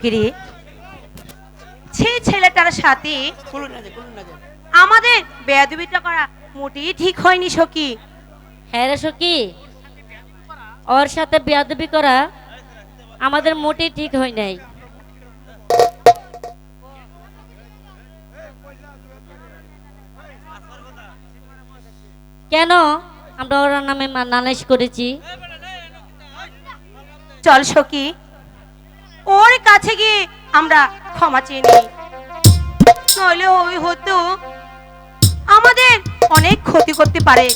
সকিরে, সেই ছেলেটার সাথে আমাদের বেয়াদবিটা করা মোটেই ঠিক হয়নি সখী। হ্যাঁ রে সখী, ওর সাথে বেয়াদবি করা আমাদের মোটেই ঠিক হয় নাই। কেন আমরা ওর নামে নালিশ করেছি? চল সখী, ওর কাছে গিয়ে আমরা ক্ষমা চেয়ে নিই, নইলে ওই হতো আমাদের অনেক ক্ষতি করতে পারে।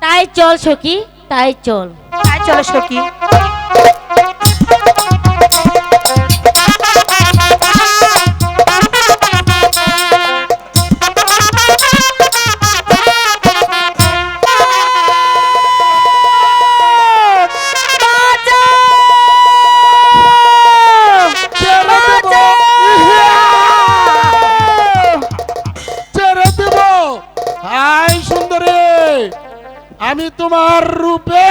তাই চল সখী, তাই চল। তাই চলো সখী। আমি তোমার রূপে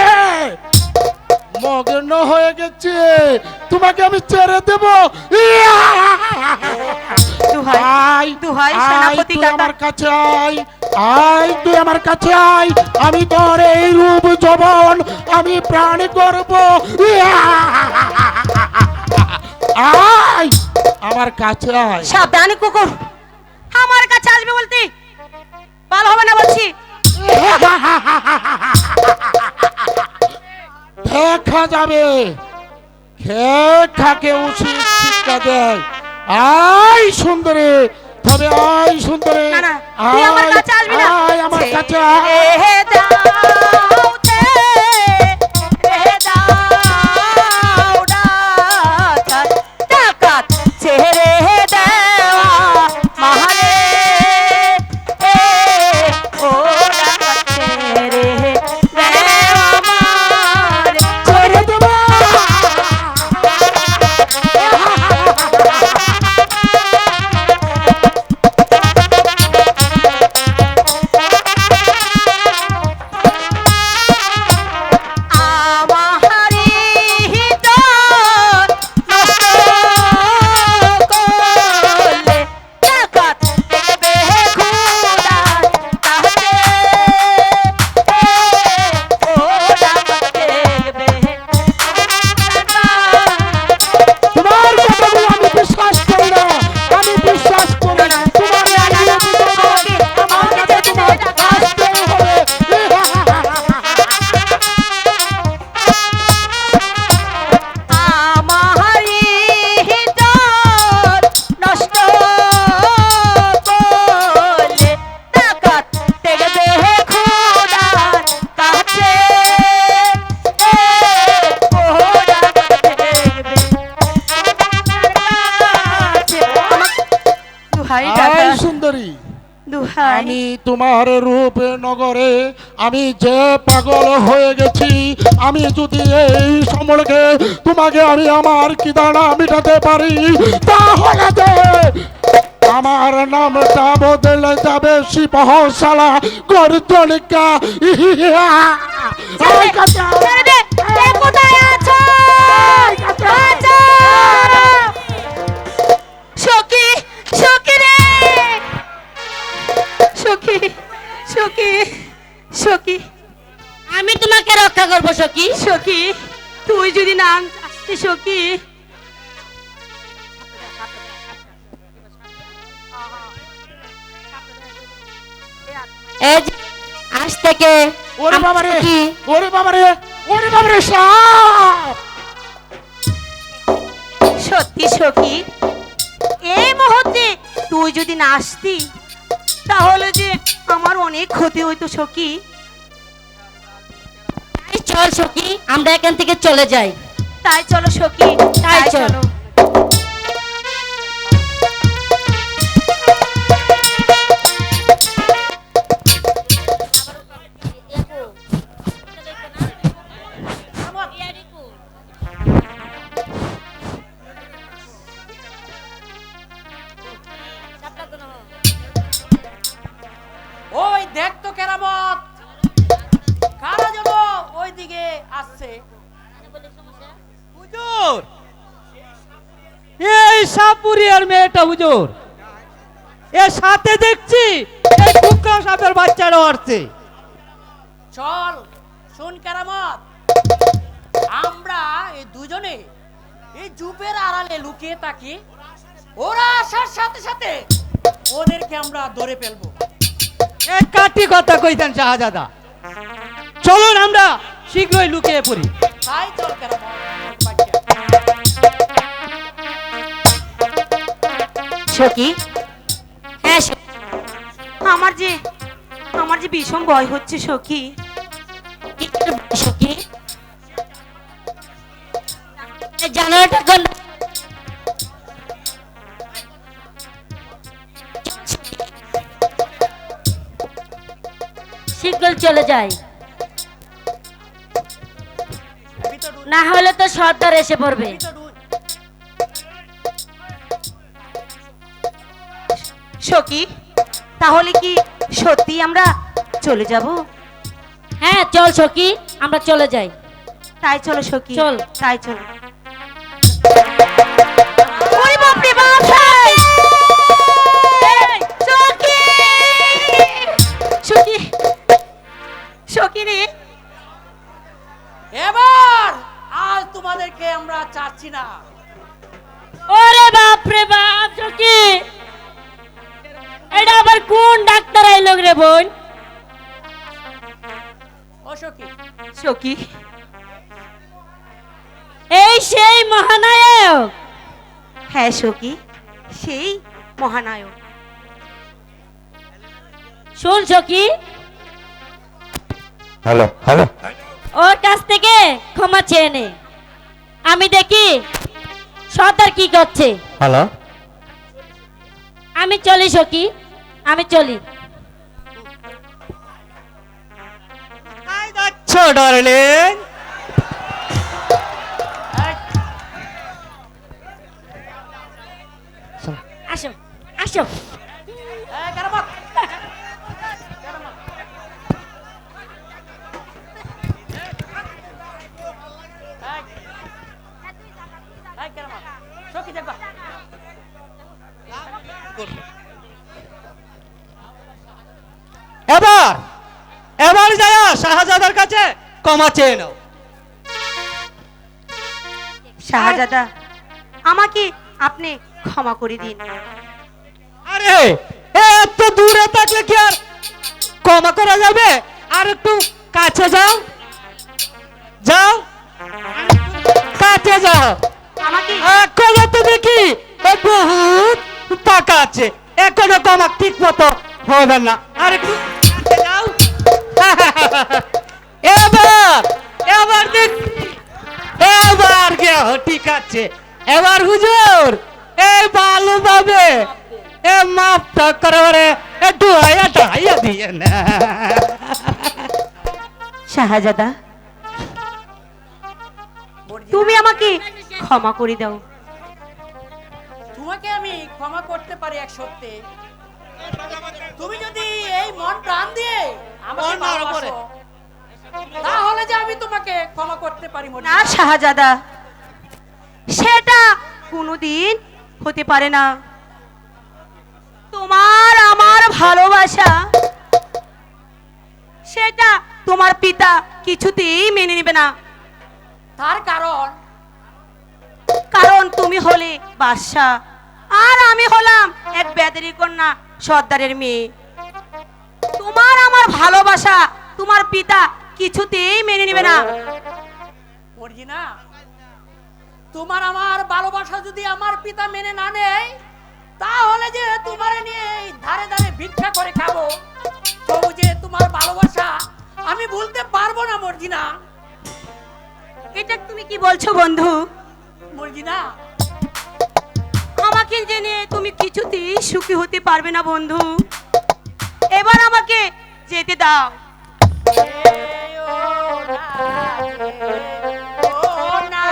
মগ্ন হয়ে গেছি, তোমাকে আমি ছেড়ে দেব। আমার কাছে আয়, আয় তুই আমার কাছে আয়, আমি তোর এই রূপ যৌবন আমি প্রাণ করব। আয় আমার কাছে আয়। সাবধান কুকুর, আমার কাছে আসবে বলতে ভালো হবে না বলছি। দেখা যাবে খাকে উচিত শিক্ষা দেয়। আয় সুন্দরী, তবে আয় সুন্দরী, আয় আমার কাছে সুন্দরী। আমি তোমার রূপ নগরে আমি যে পাগল হয়ে গেছি, আমি যদি এই সমলকে তোমাকে আমি আমার কিদানা মিটাতে পারি, তাহলে আমার নামটা বদলে যাবে শিবহসালা গর্জনিকা। সখী, সখী রে, সখী, সখী, সখী, আমি তোমাকে রক্ষা করবো সখী। সখী তুই যদি না আসতে সখী। আজ থেকে ওরে বাবারে, ওরে বাবারে, ওরে বাবারে সাপ। সত্যি সখী, এই মুহূর্তে তুই যদি না আসতি তাহলে যে আমার অনেক ক্ষতি হইতো সখী। চল সখী, আমরা এখান থেকে চলে যাই। তাই চলো সখী, তাই চলো। ওই দেখ তো কেরামত, কারা যেন ওই দিকে আসছে। হুজুর এই সাপুরিয়ার মেয়েটা হুজুর, এর সাথে দেখছি এই কুকুরা সাপের বাচ্চারাও আসছে। চল শোন কেরামত, আমরা এই দুজনে এই জুপের আড়ালে লুকিয়ে থাকি, ওরা আসার সাথে সাথে ওদেরকে আমরা ধরে ফেলবো। এ কাটি কথা কইতেন শাহজাদা, চলুন আমরা শীঘ্রই লুকিয়ে পড়ি। তাই চল কেরামত বাচ্চা। সখী, হ্যাঁ সখী। আমার যে ভীষণ ভয় হচ্ছে সখী। কি করবে সখী? এই জানালাটা কোন? শীঘ্র চলে যাই, ভিতর ঢুক, না হলে তো সর্দার এসে পড়বে। ভিতর ঢুক। সখী, তাহলে কি সত্যি আমরা চলে যাব? হ্যাঁ চল সখী, আমরা চলে যাই। তাই চলো সখী, চল। তাই চলো। ওরে বাপ রে বাপ! এই, সখী! সখী, সখী রে, এবার আর তোমাদেরকে আমরা চাচ্ছি না। ওরে বাপ রে বাপ সখী, এটা আবার কোন ডাক্তার আইলো রে বোন? ও সখী, সখী, এই সেই মহানায়ক। হ্যাঁ সখী, সেই মহানায়ক। শুন সখী, হ্যালো হ্যালো, ওর কাছ থেকে ক্ষমা চেয়ে নে। আমি দেখি সর্দার কি করছে। হ্যালো। আমি চলি সখী, আমি চলি। ডার্লিং, এই, আসো আসো। এই কেরামত, কেরামত। এই, এই কেরামত, সখী দেখবা। এবার এবার যায় শাহজাদার কাছে ক্ষমা চেয়ে নাও। শাহজাদা, আমাকে আপনি ক্ষমা করে দিন। আরে এত দূরে থাকলে কি আর ক্ষমা করা যাবে? আর একটু কাছে যাও, যাও কাছে যাও। আমাকে এখনো তো দেখি বহুত টাকা আছে, এখনো ক্ষমা ঠিক মতো হবে না। আর একটু কাছে যাও। এবার এবার দেখ, এবার গেও, ঠিক আছে। এবার হুজুর এই ভালোভাবে এ মাপটা করে একটু হাইয়া দিয়ে না। শাহজাদা, তুমি আমাকে ক্ষমা করে দাও। তোমাকে আমি ক্ষমা করতে পারি এক সত্যি, তুমি যদি এই মন প্রাণ দিয়ে আমাকে মন না করে। ভালোবাসো, তাহলে যে আমি তোমাকে ক্ষমা করতে পারি মনে না শাহজাদা, সেটা কোনোদিন হতে পারে না। তোমার আমার ভালোবাসা, সেটা তোমার পিতা কিছুতেই মেনে নেবে না। তার কারণ কারণ তুমি হলে বাদশা, আর আমি হলাম এক বেদেরি কন্যা সর্দারের মেয়ে। তোমার আমার ভালোবাসা তোমার পিতা কিছুতেই মেনে নেবে না। মর্জিনা, তোমার আমার ভালোবাসা যদি আমার পিতা মেনে না নেয়, তাহলে যে তোমার নিয়ে এই ধারে ধারে ভিক্ষা করে খাবো, তবু যে তোমার ভালোবাসা আমি ভুলতে পারবো না মর্জিনা। এটা তুমি কি বলছো বন্ধু? মর্জিনা, আমাকে জেনে তুমি কিছুতেই সুখী হতে পারবে না বন্ধু। এবার আমাকে যেতে দাও। এই ও না, ও না,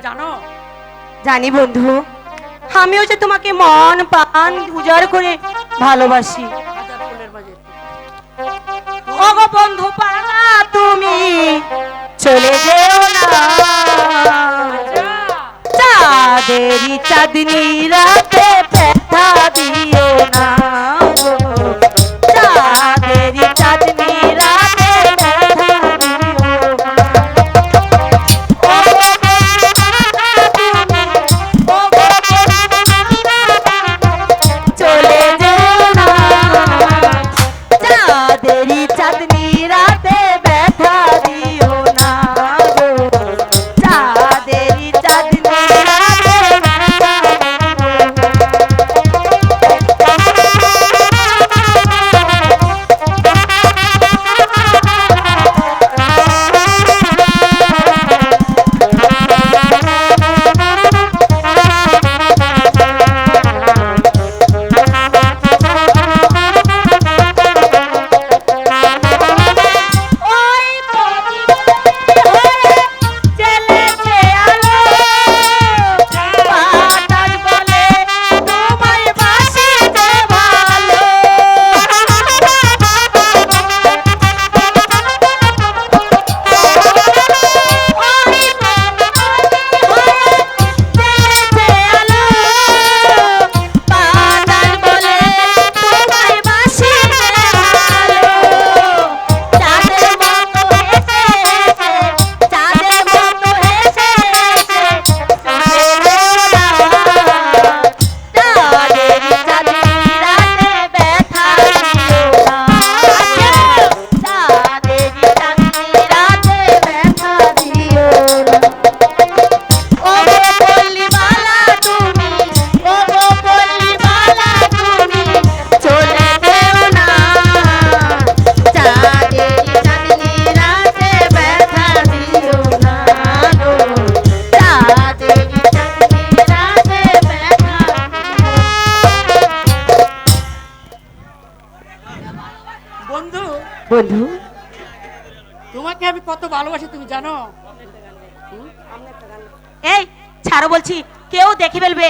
জানো? জানি বন্ধু, আমিও যে তোমাকে মন প্রাণ উজাড় করে ভালোবাসি। হাজার ফুলের মাঝে ওগো বন্ধু পালা তুমি চলে যেও না, চাঁদেরই চাঁদনি রাতে ব্যথা দিও না, চাঁদেরই চাঁদনি রাতে ব্যথা দিও না। চলে যেও না, চাঁদেরই চাঁদনি রাতে ব্যথা দিও না গো, চাঁদেরই চাঁদনি রাতে ব্যথা ওই হয়ে চলেছে আলো, বাতাস বলে তোমায় বাসি যে ভালো। ওই হয়ে চলেছে আলো, বাতাস বলে তোমায় বাসি যে ভালো। চাঁদের মতো হেসে হেসে, চাঁদের মতো হেসে হেসে চলে যেও না, চাঁদেরই চাঁদনি রাতে ব্যথা দিও না, চাঁদেরই চাঁদনি রাতে ব্যথা দিও না। ওগো পল্লীবালা তুমি, ওগো পল্লীবালা তুমি চলে যেও না, চাঁদেরই চাঁদনি রাতে ব্যথা দিও না গো, চাঁদেরই চাঁদনি রাতে ব্যথা বন্ধু, বন্ধু তোমাকে আমি কত ভালোবাসি তুমি জানো? এই ছাড়ো বলছি, কেউ দেখে ফেলবে।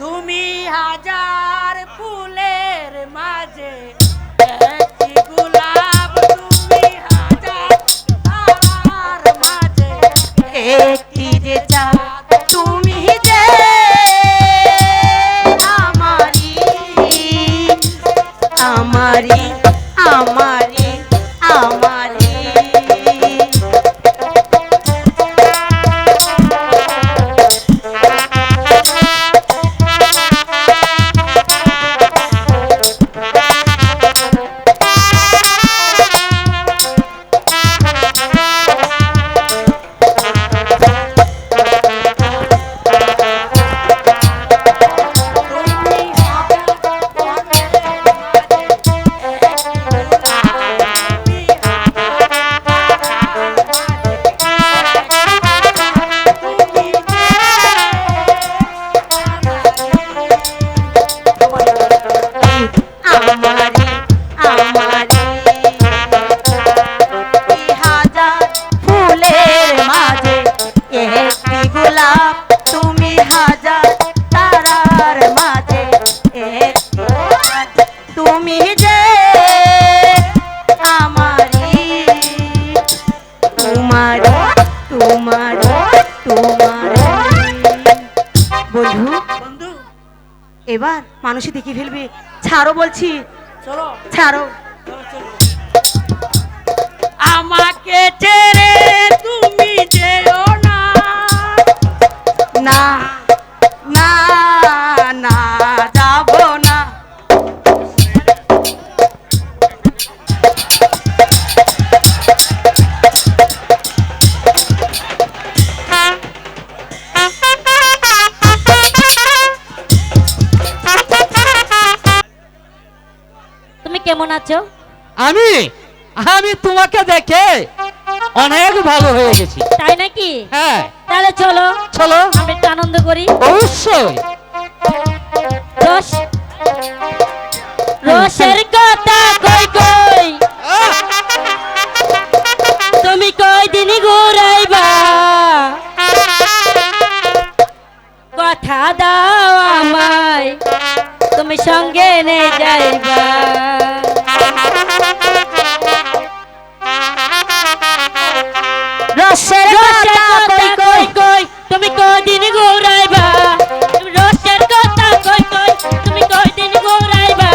তুমি হাজার ফুলের মাঝে একটি গোলাপ, তুমি হাজার তারার মাঝে একটি যে চাঁদ তুমি যে আমারি, আমারি, আমারি, আমারি। তুমি হাজার ফুলের মাঝে আমারি, আমারি, এই হাজার ফুলের মাঝে একটি গোলাপ, তুমি হাজার তারার মাঝে একটি চাঁদ, তুমি যে আমারি, তোমারি, তোমারি, তোমারি। বন্ধু বন্ধু এবার মানুষই দেখে ফেলবে, ছাড়ো বলছি, চলো ছাড়ো। চলো, চলো। আমাকে ছেড়ে তুমি যেও না, না না না যাব না। তুমি কেমন আছো? আমি আমি তোমাকে দেখে অনেক ভালো হয়ে গেছি। তাই নাকি? হ্যাঁ, তাহলে চলো চলো, আমরা একটু আনন্দ করি। অবশ্যই। রস রসের কথা কই কই, আহ! তুমি কই দিনই ঘুরাইবা নে যাইবা রসের রসের কথা কথা কই কই তুমি কয়দিন ঘুরাইবা তুমি রসের কথা কই কই তুমি কয়দিন ঘুরাইবা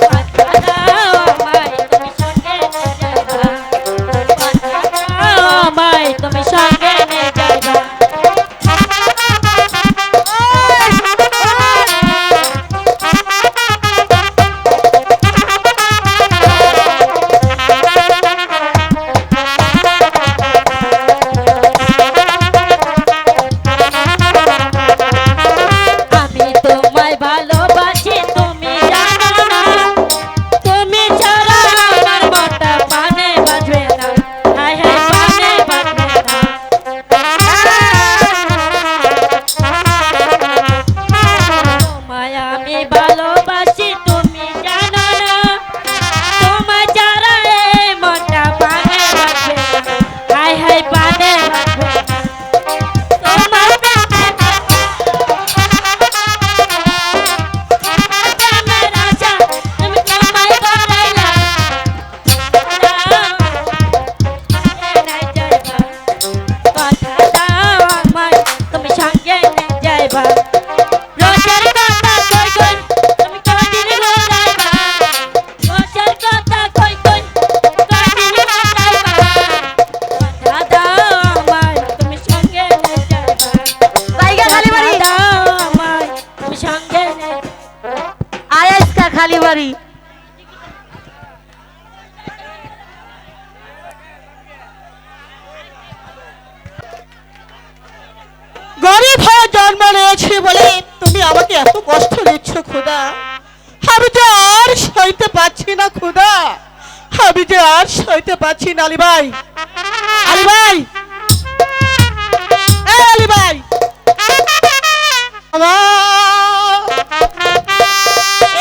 কথা দাও আমায় তুমি সঙ্গে নে যাইবা কথা দাও আমায় তুমি সঙ্গে নে যাইবা আমি তোমায় ভালোবাসি তুমি জানো না তুমি ছাড়া আমার মনটা পানে বাজবে না হায় হায় পানে বাজবে না তোমায় আমি ভালোবাসি তুমি জানো না তোমায় ছাড়া এই মনটা পানে বাজবে না হায় হায় পানে বাজবে না তোমার প্রেমের আশা তুমি কামাই করাইলা কথা দাও আমায় তুমি সঙ্গে নে যাইবা রসের কথা কই কই তুমি কয়দিন ঘুরাইবা রসের কথা কই কই কয়দিন ঘুরাইবা কথা দাও আমায় তুমি সঙ্গে নে যাইবা জায়গা খালি বাড়ি কথা দাও আমায় তুমি সঙ্গে নে আয়াসকা খালি বাড়ি গরিব হয়ে জন্ম নিয়েছি বলে তুমি আমাকে এত কষ্ট দিচ্ছ খোদা আমি যে আর সইতে পারছি না খোদা আমি যে আর সইতে পারছি না আলী ভাই আলী ভাই এই আলী ভাই আমার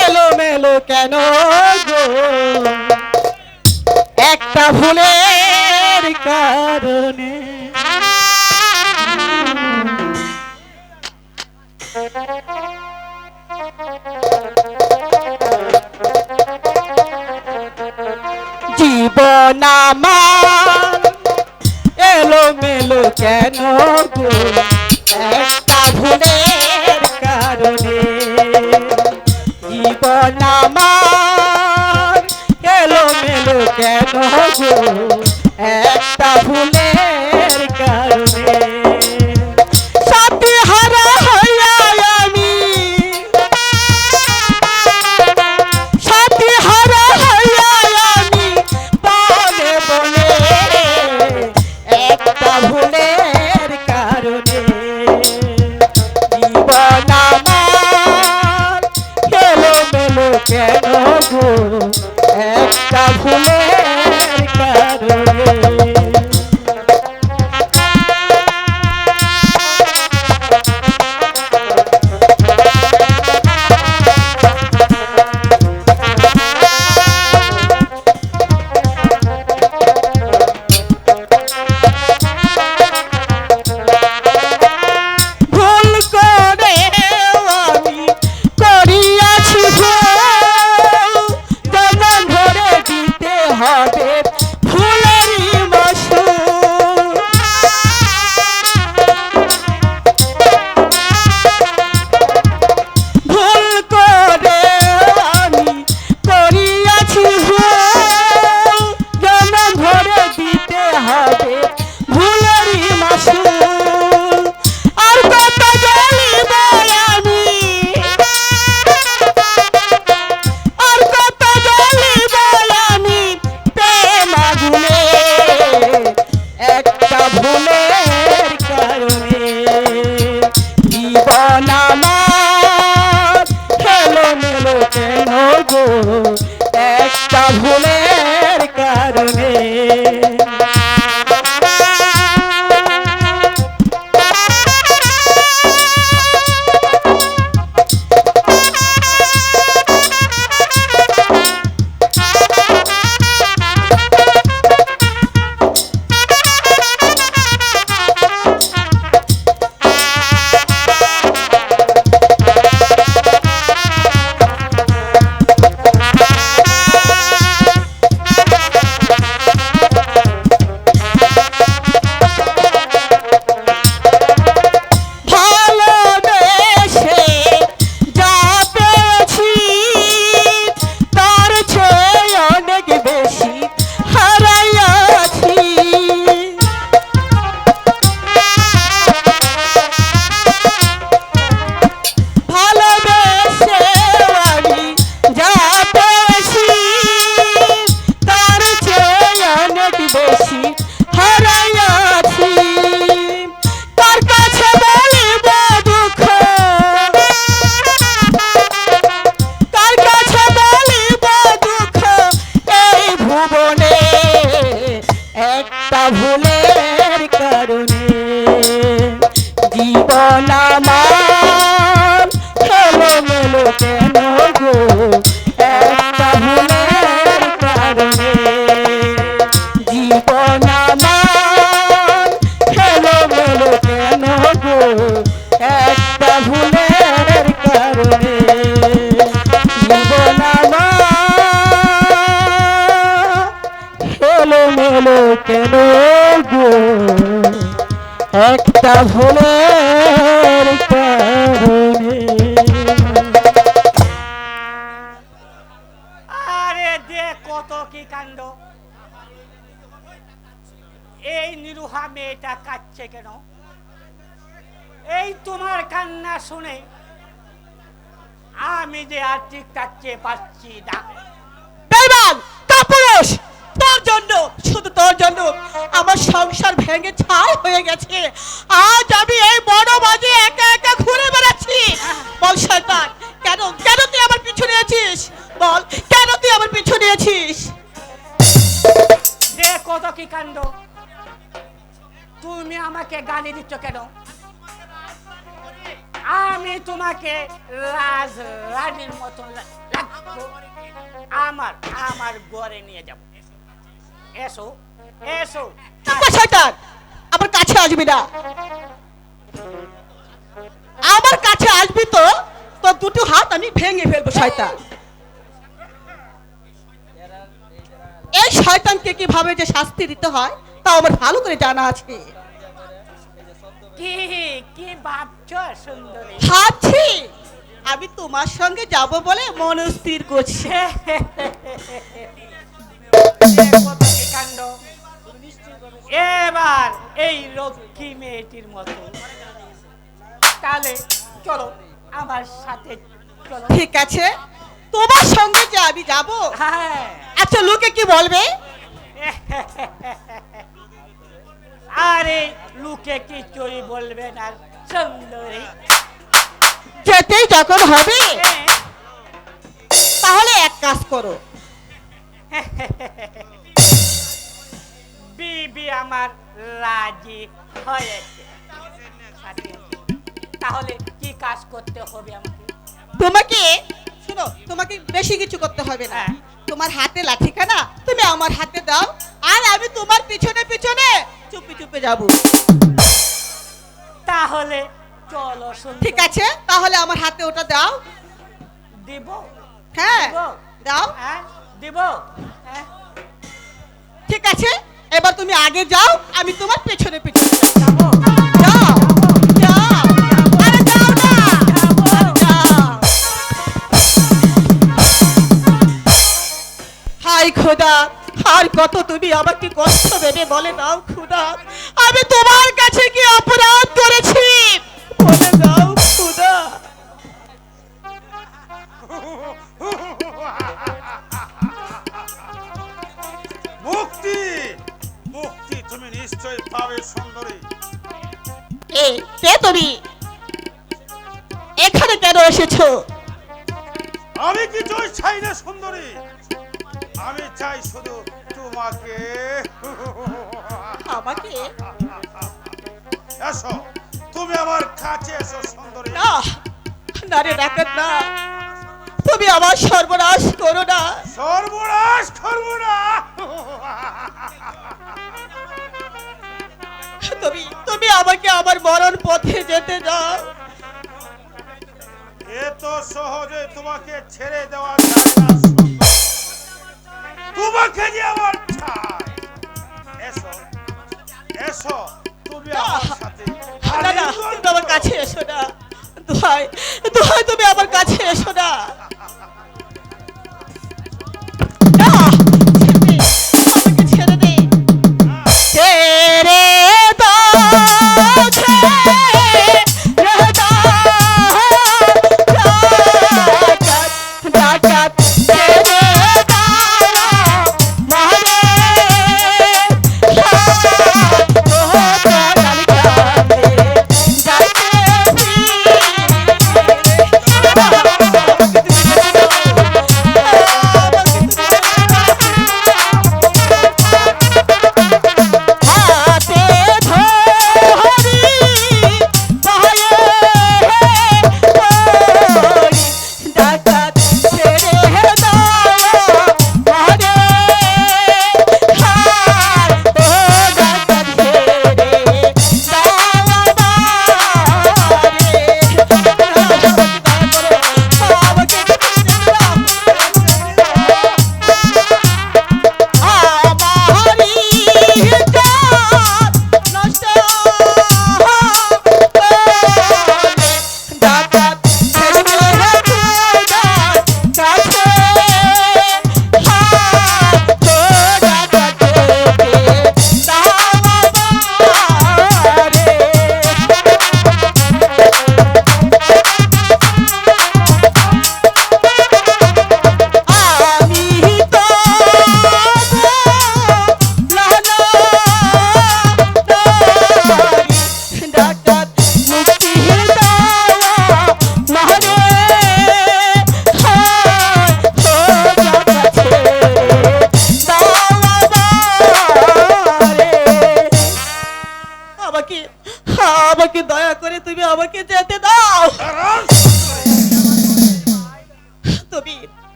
এলো মেলো কেন গো একটা ভুলের কারণে জীবন আমার এলো মেলো কেন গো একটা ভুলের কারণে জীবন আমার এলো মেলো কেন গো একটা ভুলের কারণে সাথী হারা হইয়া আমি সাথী হারা হইয়া আমি বনে বনে একটা ভুলের কারণে জীবন আমার এলো মেলো কেন গো একটা ভুলের কারণে ভুল করে আমি করিয়াছি ভুল জনম ধরে দিতে হবে ভুলেরই মাসুল ভুল করে আমি করিয়াছি ভুল জনম ধরে দিতে হবে ভুলেরই মাসুল আর কত জ্বলিব আমি আর কত জ্বলিব আমি প্রেম আগুনে একটা ভুলের কারণে জীবন আমার খেলো মেলো কেন গো একটা ভুলের কারণে কেন গো একটা ভুলের কারণে। আরে দে কত কি কাণ্ড, এই নিরুহা মেয়েটা কাঁদছে কেন? এই তোমার কান্না শুনে আমি যে আর ঠিক থাকতে পারছি না। বেঈমান কাপুরুষ, তোর জন্য, শুধু তোর জন্য আমার সংসার ভেঙে ছাই হয়ে গেছে। আজ আমি এই বড় বাজে একা একা ঘুরে বেড়াচ্ছি। বল শয়তান, কেন কেন তুই আমার পিছু নিয়েছিস? বল কেন তুই আমার পিছু নিয়েছিস? দে কত কি কাণ্ড, তুমি আমাকে গালি দিচ্ছ কেন? আমি তোমাকে রাজ রানীর মতন লাগবো, আমার আমার ঘরে নিয়ে যাব। এসো এসো। তারপর শয়তান, আমার কাছে আসবি না। আমার কাছে আসবি তো তোর দুটো হাত আমি ভেঙে ফেলবো শয়তান। এই শয়তানকে কিভাবে যে শাস্তি দিতে হয় তা আমার ভালো করে জানা আছে। কি কি ভাবছো সুন্দরী? ভাবছি আমি তোমার সঙ্গে যাব বলে মন স্থির করছি। কত কি কাণ্ড, এবার এই লক্ষ্মী মেয়েটির মতো। তাহলে চলো আমার সাথে চলো। ঠিক আছে, তোমার সঙ্গে যে আমি যাব। হ্যাঁ, আচ্ছা লোকে কি বলবে? আরে লোকে কিছুই বলবে না সুন্দরী। যেতেই যখন হবে তাহলে এক কাজ করো, বিবি আমার রাজি হয়েছে। তাহলে কি কাজ করতে হবে আমাকে? তোমাকে শোনো, তোমাকে বেশি কিছু করতে হবে না। হ্যাঁ। তোমার হাতে লাঠিখানা তুমি আমার হাতে দাও, আর আমি তোমার পিছনে পিছনে চুপি চুপি যাব। তাহলে চলো সুন্দরী। ঠিক আছে, তাহলে আমার হাতে ওটা দাও। দিব? হ্যাঁ দিব? দাও। হ্যাঁ দিব। হ্যাঁ, ঠিক আছে, এবার তুমি আগে যাও, আমি তোমার পেছনে পেছনে যাবো। যাবো। যাও যাও, আরে যাও না, আরে যাও। হাই খোদা, আর কত তুমি আমাকে কষ্ট দেবে বলে দাও খোদা। আমি তোমার কাছে কি অপরাধ করেছি বলে দাও খোদা। মুক্তি মুক্তি তুমি নিশ্চয় পাবে সুন্দরী। এ কে তুমি? এখানে কেন এসেছো? আমি কিছুই চাই না সুন্দরী, আমি চাই শুধু তোমাকে। আমাকে? এসো, তুমি আমার কাছে এসো সুন্দরী। না না রে ডাকাত না, তুমি আমার সর্বনাশ করো না। সর্বনাশ করবো না। তুমি তুমি আমাকে আমার মরণ পথে যেতে দাও। এত সহজে তোমাকে ছেড়ে দেওয়া যায় না সুন্দরী। তোমাকে যে আমার চাই। এসো এসো, তুমি আমার সাথে না না, তুমি আমার কাছে এসো না, দোহাই দোহাই, তুমি আমার কাছে এসো না। না, ছেড়ে দে, আমাকে ছেড়ে দে। ছেড়ে দাও, ছেড়ে দাও, ডাকাত, ডাকাত, ছেড়ে দাও, মারে, যাইতে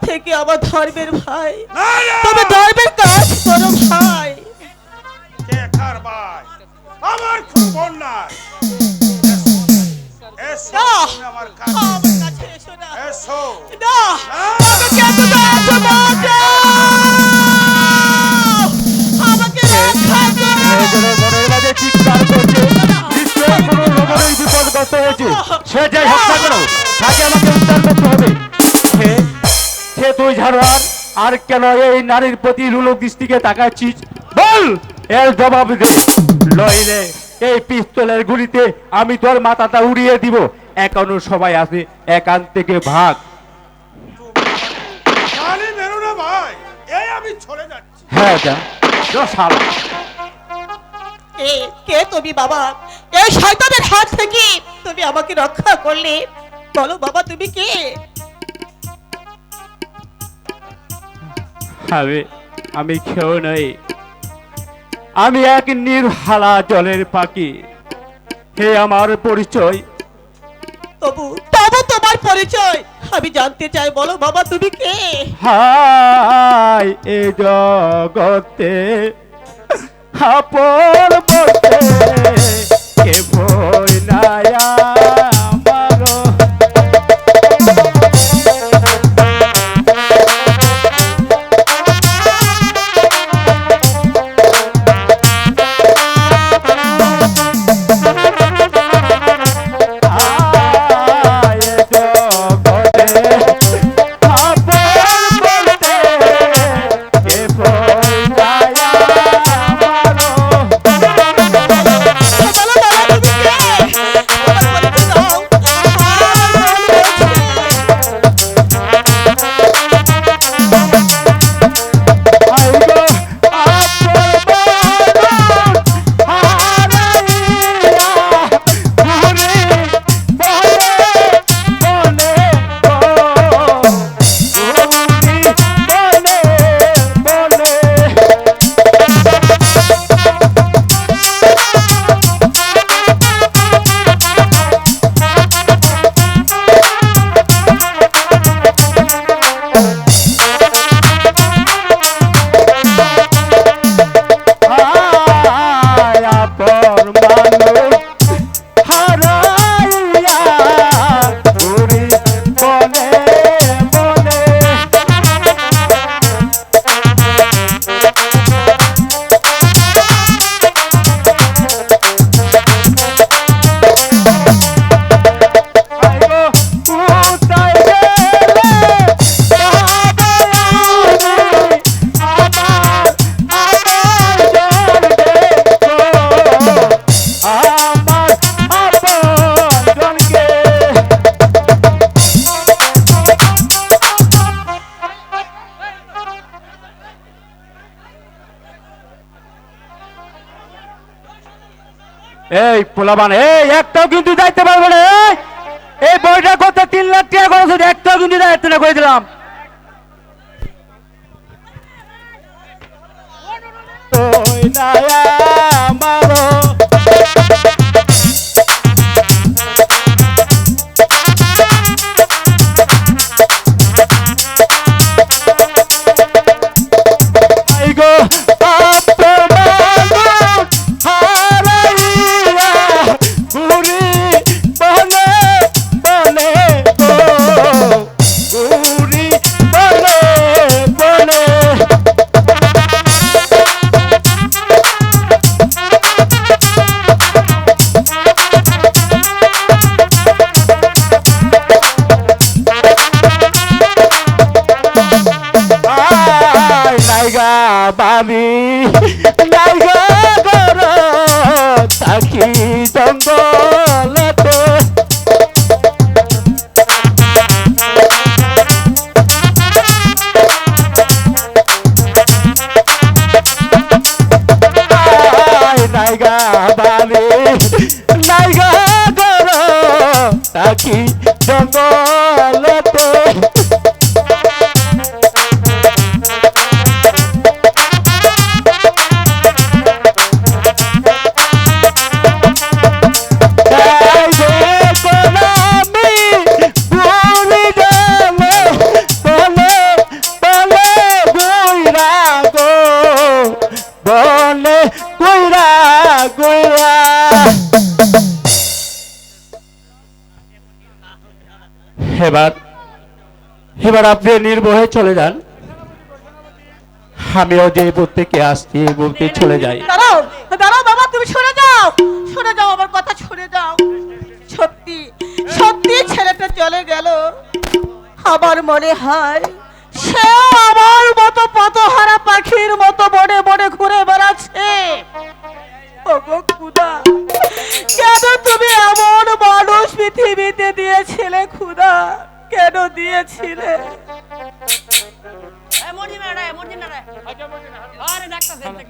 থেকে আমার ধর্মের ভাই, না, না। তবে ধর্মের কাজ করো ভাই। কে কার ভাই? আমার খুব অন্যায়। এসো, না, তুমি আমার কাছে আমার কাছে এসো না। এসো। না, আমাকে এত দাও, বাঁচাও। আমাকে রক্ষা করো। মেয়েদের মনের মাঝে চিৎকার করছে, নিশ্চয়ই কোনো রকমের বিপদগ্রস্ত হয়েছে। সে যাই হোক না কেন, তাকে আমাকে উদ্ধার করতে হবে। সে তুই ঝাড়ুয়ার, আর কেন এই নারীর প্রতি রুলক দৃষ্টিকে তাকাচ্ছিস? বল, এর জবাব দে, নইলে এই পিস্তলের গুলিতে আমি তোর মাথাটা উড়িয়ে দিব। এখনো সবাই আছে, এখান থেকে ভাগ। গালি মেরো না ভাই, এই আমি চলে যাচ্ছি। হ্যাঁ যা, যা শালা। এ কে তুমি বাবা? এই শয়তানের হাত থেকে তুমি আমাকে রক্ষা করলে। বলো বাবা, তুমি কে? আমি কেউ নই, আমি এক নির্হালা জলের পাখি। হে আমার পরিচয়। তবু তবু তোমার পরিচয় আমি জানতে চাই। বলো বাবা, তুমি কে? হায় এ জগতে আপন বলতে কে ভয় নাই আমারো। হায় এ জগতে আপন বলতে কে ভয় নাই আমারো। বলো বাবা, তুমি কে? আমার পরিচয় দাও। আইগো আপন মানুষ হারাইয়া ঘুরে বলে বলে গো, ঘুরি বলে বলে। হায় আপন মানুষ হারাইয়া ঘুরি বলে বলে। আইগো কোথায় গেলে বাবা আমি, আমার আপন জন দেখো, আমার আপন জনকে। এই পোলাবান, এই একটাও কিন্তু যাইতে পারবে না। এই বইটা করতে 3 লাখ টাকা খরচ হয়েছে, একটাও কিন্তু যাইতে না করে দিলাম। ওই না আমারও আইগো আপন মানুষ হারাইয়া ঘুরি বলে বলে গো, ঘুরি বলে বলে। আয় নাইগা বাবি নাইগা গর থাকি জঙ্গলতে। আয় নাইগা বাবি নাইগা গর থাকি জঙ্গলতে। এবার আপনি নির্ভয়ে চলে যান, আমিও যে প্রত্যেকে আসছি বলতে চলে যাই। দাঁড়াও দাঁড়াও বাবা, তুমি সরে যাও, সরে যাও, আমার কথা সরে যাও। সত্যি সত্যি ছেলেটা চলে গেল, আমার মনে হয় সেও আমার মতো পথহারা পাখির মতো বনে বনে ঘুরে বেড়াচ্ছে। ওগো খুদা, কেন তুমি এমন মানুষ পৃথিবীতে দিয়েছিলে খুদা, কেন দিয়েছিলে? এমনই না রে, এমনই না রে। আরে ডাক্তার দেখতে